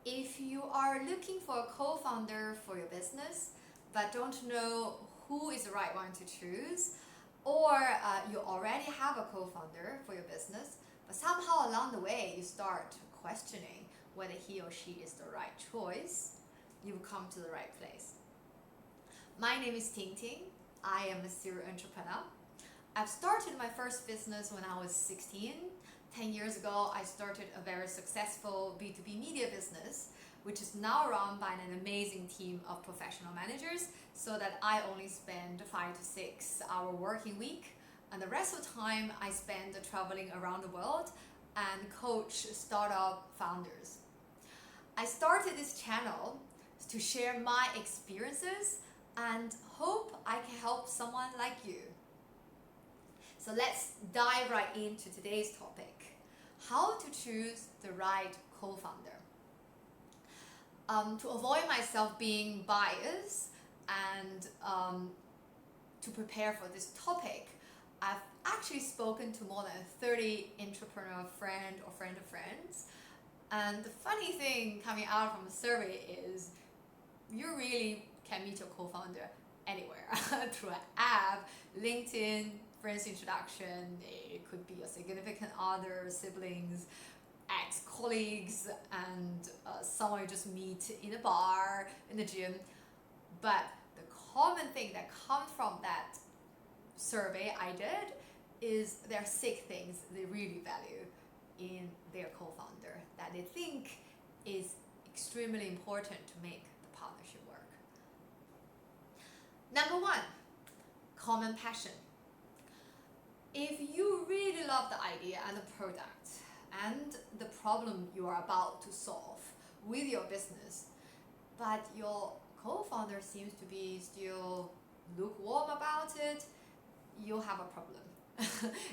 If you are looking for a co-founder for your business but don't know who is the right one to choose, or you already have a co-founder for your business, but somehow along the way you start questioning whether he or she is the right choice, you've come to the right place. My name is Tingting. I am a serial entrepreneur. I've started my first business when I was 16. 10 years ago, I started a very successful B2B media business, which is now run by an amazing team of professional managers, so that I only spend 5 to 6 hour working week, and the rest of the time I spend traveling around the world and coach startup founders. I started this channel to share my experiences and hope I can help someone like you. So let's dive right into today's topic: how to choose the right co-founder. To avoid myself being biased and to prepare for this topic, I've actually spoken to more than 30 entrepreneur friend or friend of friends. And the funny thing coming out from the survey is you really can meet your co-founder anywhere through an app, LinkedIn, friends introduction. It could be a significant other, siblings, ex-colleagues, and someone you just meet in a bar, in the gym. But the common thing that comes from that survey I did is there are 6 things they really value in their co-founder that they think is extremely important to make the partnership work. Number 1, common passion. If you really love the idea and the product and the problem you are about to solve with your business, but your co-founder seems to be still lukewarm about it, you'll have a problem.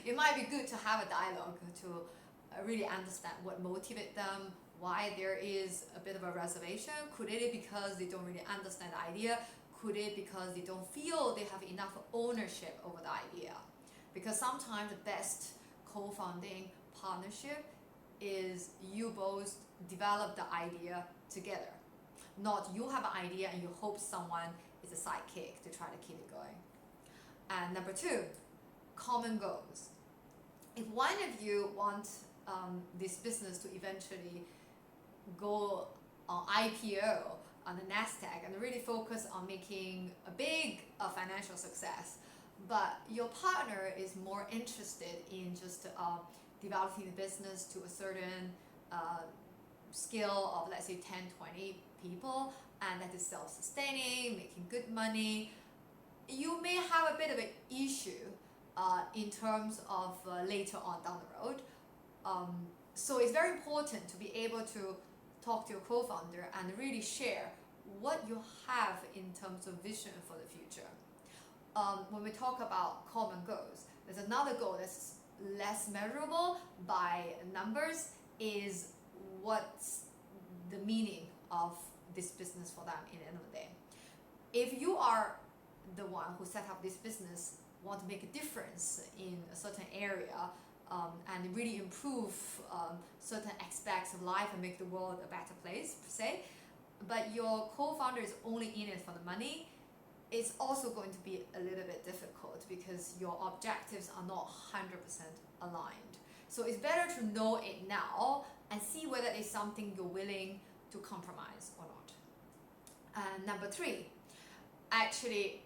It might be good to have a dialogue to really understand what motivates them, why there is a bit of a reservation. Could it be because they don't really understand the idea? Could it be because they don't feel they have enough ownership over the idea? Because sometimes the best co-founding partnership is you both develop the idea together. Not you have an idea and you hope someone is a sidekick to try to keep it going. And number 2, common goals. If one of you wants this business to eventually go on IPO on the NASDAQ and really focus on making a big financial success, but your partner is more interested in just developing the business to a certain scale of, let's say, 10, 20 people, and that is self-sustaining, making good money, you may have a bit of an issue in terms of later on down the road. So it's very important to be able to talk to your co-founder and really share what you have in terms of vision for the future. When we talk about common goals, there's another goal that's less measurable by numbers, is what's the meaning of this business for them in the end of the day. If you are the one who set up this business, want to make a difference in a certain area and really improve certain aspects of life and make the world a better place, per se, but your co-founder is only in it for the money, it's also going to be a little bit difficult because your objectives are not 100% aligned. So it's better to know it now and see whether it's something you're willing to compromise or not. And number 3, actually,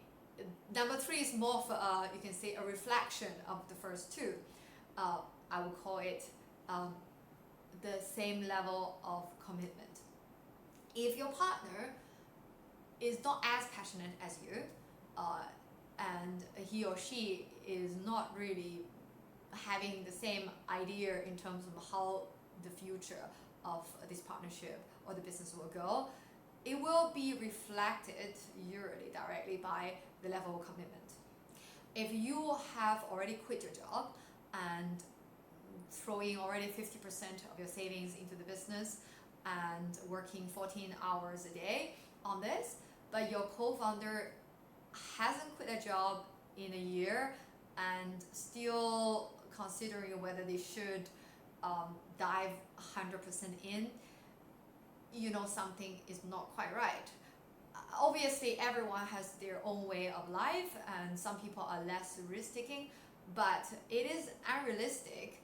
number 3 is more of you can say a reflection of the first 2. I would call it the same level of commitment. If your partner is not as passionate as you, and he or she is not really having the same idea in terms of how the future of this partnership or the business will go, it will be reflected yearly directly by the level of commitment. If you have already quit your job and throwing already 50% of your savings into the business and working 14 hours a day on this, but your co-founder hasn't quit a job in a year and still considering whether they should dive 100% in, you know something is not quite right. Obviously, everyone has their own way of life, and some people are less risk-taking, but it is unrealistic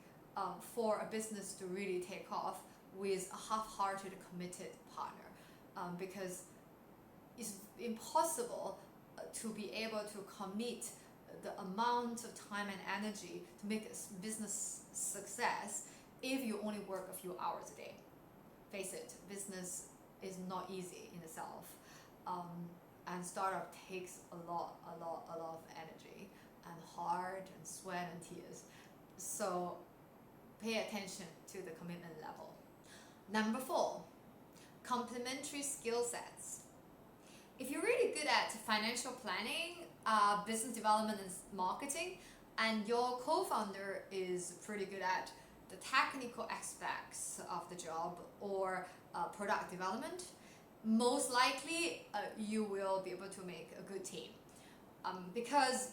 for a business to really take off with a half-hearted, committed partner, because it's impossible to be able to commit the amount of time and energy to make a business success if you only work a few hours a day. Face it, business is not easy in itself, and startup takes a lot of energy and heart and sweat and tears. So pay attention to the commitment level. Number 4, complementary skill sets. If you're really good at financial planning, business development and marketing, and your co-founder is pretty good at the technical aspects of the job or product development, most likely you will be able to make a good team. Because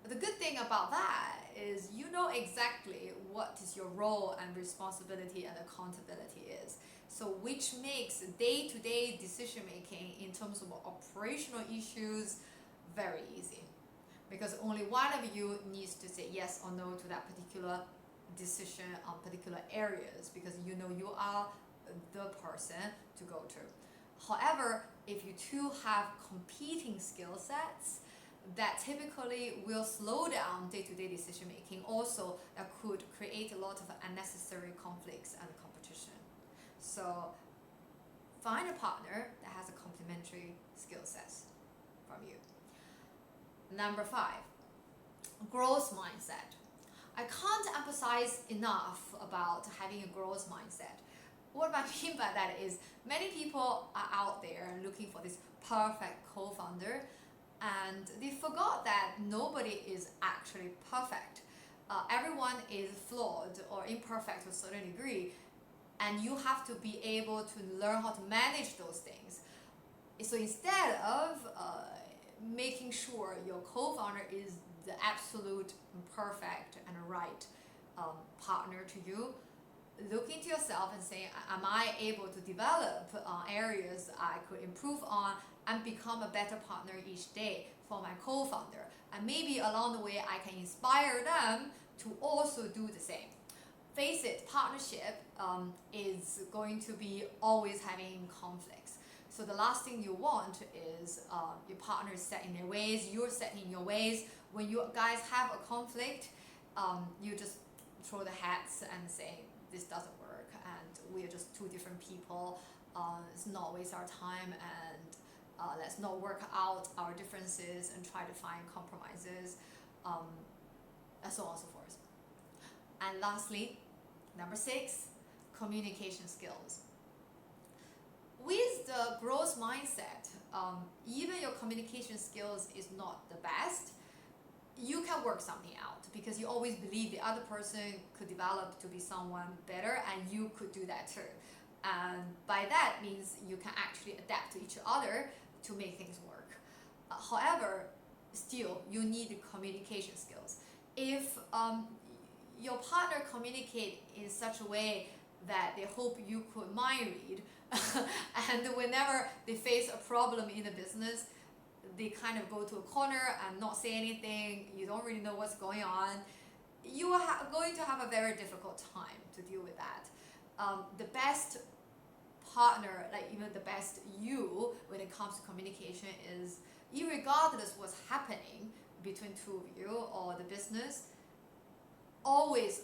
the good thing about that is you know exactly what is your role and responsibility and accountability is. So which makes day-to-day decision making in terms of operational issues very easy. Because only one of you needs to say yes or no to that particular decision on particular areas, because you know you are the person to go to. However, if you two have competing skill sets, that typically will slow down day-to-day decision making. Also, that could create a lot of unnecessary conflicts and competition. So find a partner that has a complementary skill sets from you. Number 5, growth mindset. I can't emphasize enough about having a growth mindset. What I mean by that is many people are out there looking for this perfect co-founder, and they forgot that nobody is actually perfect. Everyone is flawed or imperfect to a certain degree, and you have to be able to learn how to manage those things. So instead of making sure your co-founder is the absolute perfect and right partner to you, look into yourself and say, am I able to develop areas I could improve on and become a better partner each day for my co-founder? And maybe along the way I can inspire them to also do the same. Face it, partnership is going to be always having conflicts. So the last thing you want is your partner is set in their ways, you're set in your ways. When you guys have a conflict, you just throw the hats and say, this doesn't work, and we are just two different people. Let's not waste our time, and let's not work out our differences and try to find compromises, and so on and so forth. And lastly, number 6, communication skills. With the growth mindset, even your communication skills is not the best, you can work something out because you always believe the other person could develop to be someone better, and you could do that too. And by that means you can actually adapt to each other to make things work. However, still, you need communication skills. If your partner communicate in such a way that they hope you could mind read, and whenever they face a problem in the business, they kind of go to a corner and not say anything, you don't really know what's going on, you are going to have a very difficult time to deal with that. The best partner, like even the best you when it comes to communication, is irregardless what's happening between two of you or the business, always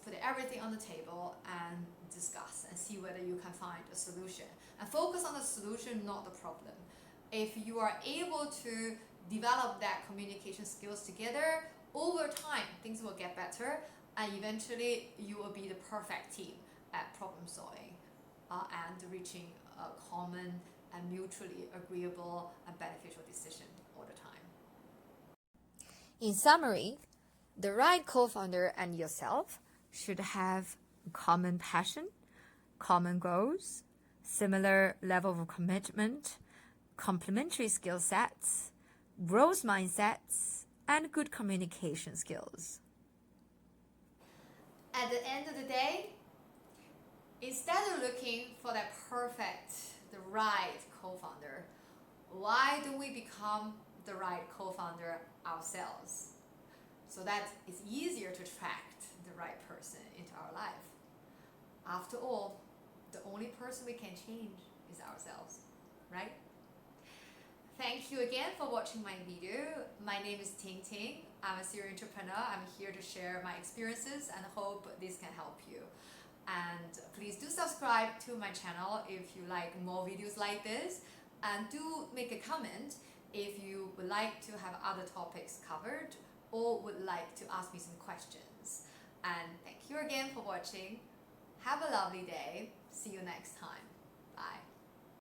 put everything on the table and discuss and see whether you can find a solution. And focus on the solution, not the problem. If you are able to develop that communication skills together, over time things will get better, and eventually you will be the perfect team at problem solving and reaching a common and mutually agreeable and beneficial decision all the time. In summary, the right co-founder and yourself should have common passion, common goals, similar level of commitment, complementary skill sets, growth mindsets, and good communication skills. At the end of the day, Instead of looking for that perfect, the right co-founder, why don't we become the right co-founder ourselves so that it's easier to attract the right person into our life? After all, the only person we can change is ourselves, right? Thank you again for watching my video. My name is Tingting. I'm a serial entrepreneur. I'm here to share my experiences and hope this can help you. And please do subscribe to my channel if you like more videos like this, and do make a comment if you would like to have other topics covered or would like to ask me some questions. And thank you again for watching. Have a lovely day. See you next time.